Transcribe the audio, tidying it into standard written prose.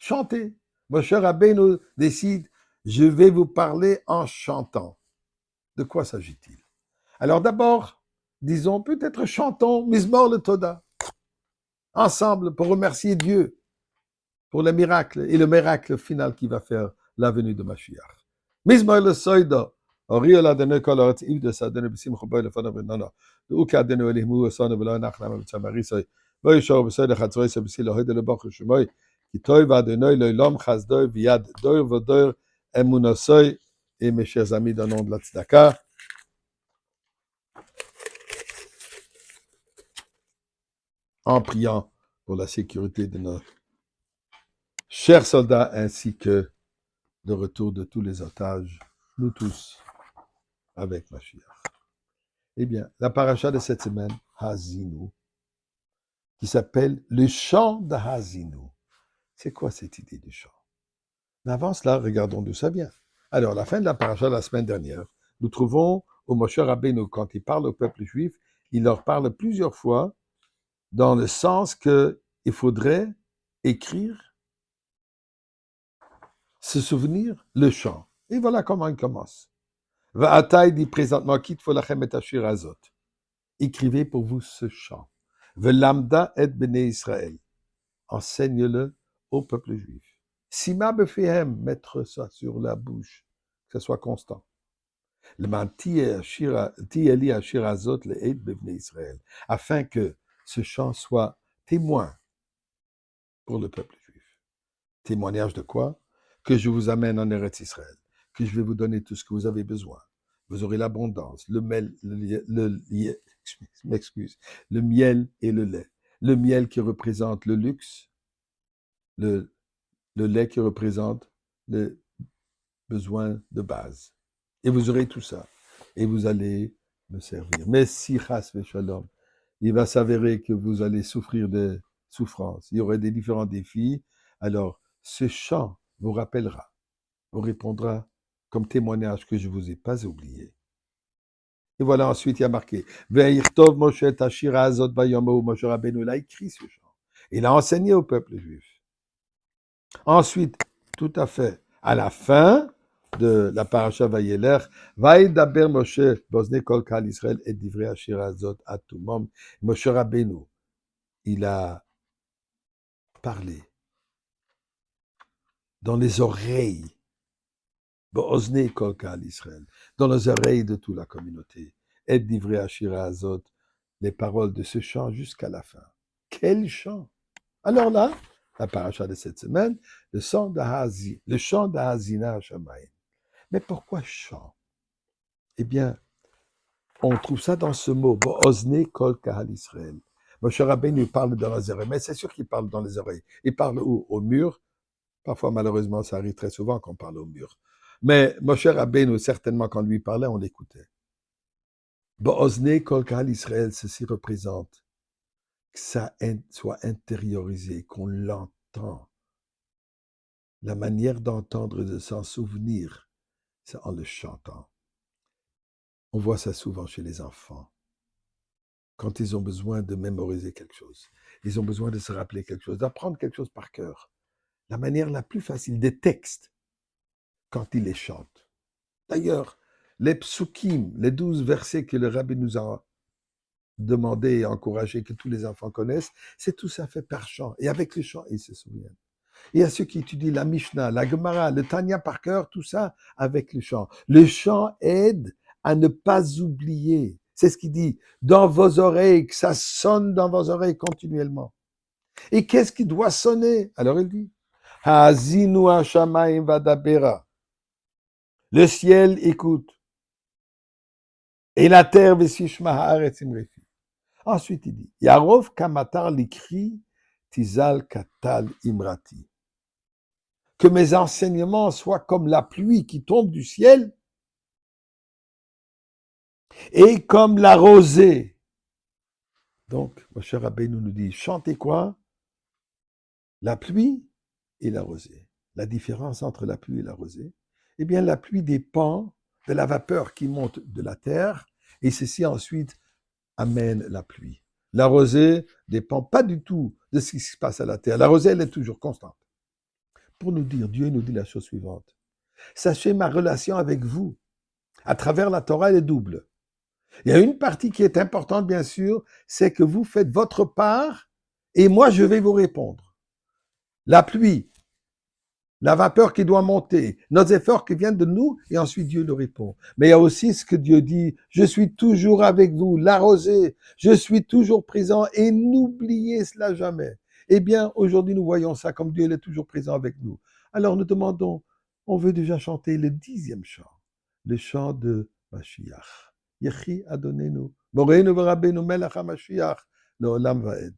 chantez. Moshe Rabbeinu décide, je vais vous parler en chantant. De quoi s'agit-il? Alors d'abord, disons, peut-être chantons Mizmor le Toda, ensemble, pour remercier Dieu pour le miracle, et le miracle final qui va faire la venue de Mashiach. Mizmor le Soida, Ori ola dene kol oretz iv de sa dene besim choboy lefana benana, de uka dene olihmu osana vela nachlama b'tzamarisay, v'yishor b'soida chatzroy se b'si lohide le bach shemoy, ki toy v'adenoy lo'ilom chazdoy v'yad doir v'doir emunosoy. Et mes chers amis, dans le nom de la tzedaka, en priant pour la sécurité de nos chers soldats ainsi que le retour de tous les otages, nous tous, avec Mashiach. Eh bien, la paracha de cette semaine, Hazinu, qui s'appelle le chant de Hazinu. C'est quoi cette idée du chant? Mais avant cela, regardons d'où ça vient. Alors, à la fin de la paracha de la semaine dernière, nous trouvons au Moshe Rabbeinu, quand il parle au peuple juif, il leur parle plusieurs fois dans le sens qu'il faudrait écrire, se souvenir, le chant. Et voilà comment il commence. Va'atai dit présentement, quitte folachem et ashir azot. Écrivez pour vous ce chant. Ve'lamda et bnei Israël. Enseigne-le au peuple juif. Sima befehem, mettre ça sur la bouche, que ce soit constant. Le manti eli ashir azot le et bnei Israël. Afin que ce chant soit témoin pour le peuple juif. Témoignage de quoi? Que je vous amène en Eretz Israël, que je vais vous donner tout ce que vous avez besoin. Vous aurez l'abondance, le miel et le lait. Le miel qui représente le luxe, le lait qui représente le besoin de base. Et vous aurez tout ça. Et vous allez me servir. Mais si chas v'shalom, il va s'avérer que vous allez souffrir de souffrance. Il y aurait des différents défis. Alors, ce chant vous rappellera, vous répondra comme témoignage que je ne vous ai pas oublié. Et voilà, ensuite, il y a marqué Ve'irtov Moshe Tashira Azot Bayomo, Moshe Rabbeinu, il a écrit ce chant. Il a enseigné au peuple juif. Ensuite, tout à fait, à la fin de la paracha Vayeler, Vaïdaber Moshe Bosne Kol Kal Israël et Divrei Ashira Azot Atumom. Moshe Rabbeinu, il a parlé dans les oreilles Bosne Kol Kal Israël, dans les oreilles de toute la communauté. Et Divrei Ashira Azot, les paroles de ce chant jusqu'à la fin. Quel chant! Alors là, la paracha de cette semaine, le chant d'Hazina Shamayim. Mais pourquoi chant? Eh bien, on trouve ça dans ce mot, Bo'ozne Kol Kahal Israël. Moshe Rabbeinu parle dans les oreilles, mais c'est sûr qu'il parle dans les oreilles. Il parle où? Au mur. Parfois, malheureusement, ça arrive très souvent qu'on parle au mur. Mais Moshe Rabbeinu, certainement, quand lui parlait, on l'écoutait. Bo'ozne Kol Kahal Israël, ceci représente que ça soit intériorisé, qu'on l'entend. La manière d'entendre, de s'en souvenir, c'est en le chantant. On voit ça souvent chez les enfants. Quand ils ont besoin de mémoriser quelque chose, ils ont besoin de se rappeler quelque chose, d'apprendre quelque chose par cœur. La manière la plus facile, des textes, quand ils les chantent. D'ailleurs, les psukim, les 12 versets que le rabbi nous a demandé et encouragé que tous les enfants connaissent, c'est tout ça fait par chant. Et avec le chant, ils se souviennent. Il y a ceux qui étudient la Mishnah, la Gemara, le Tanya par cœur, tout ça avec le chant. Le chant aide à ne pas oublier. C'est ce qu'il dit, dans vos oreilles, que ça sonne dans vos oreilles continuellement. Et qu'est-ce qui doit sonner? Alors il dit, Hazinu hashamayim vadabera. Le ciel écoute. Et la terre vesishma haaretz imrefi. Ensuite il dit, Yarov kamatar likri tizal katal imrati. Que mes enseignements soient comme la pluie qui tombe du ciel et comme la rosée. Donc, Moshe Rabbeinu nous dit, chantez quoi? La pluie et la rosée. La différence entre la pluie et la rosée, eh bien, la pluie dépend de la vapeur qui monte de la terre et ceci ensuite amène la pluie. La rosée dépend pas du tout de ce qui se passe à la terre. La rosée, elle est toujours constante. pour nous dire, Dieu nous dit la chose suivante. Sachez ma relation avec vous, à travers la Torah, elle est double. Il y a une partie qui est importante, bien sûr, c'est que vous faites votre part et moi, je vais vous répondre. La pluie, la vapeur qui doit monter, nos efforts qui viennent de nous, et ensuite Dieu nous répond. Mais il y a aussi ce que Dieu dit, je suis toujours avec vous, l'arrosé, je suis toujours présent, et n'oubliez cela jamais. Eh bien, aujourd'hui, nous voyons ça comme Dieu est toujours présent avec nous. Alors nous demandons, on veut déjà chanter le 10e chant, le chant de Mashiach. Yechi Adonenu, Moreinu v'Rabbeinu melech HaMashiach, Le'olam va'ed.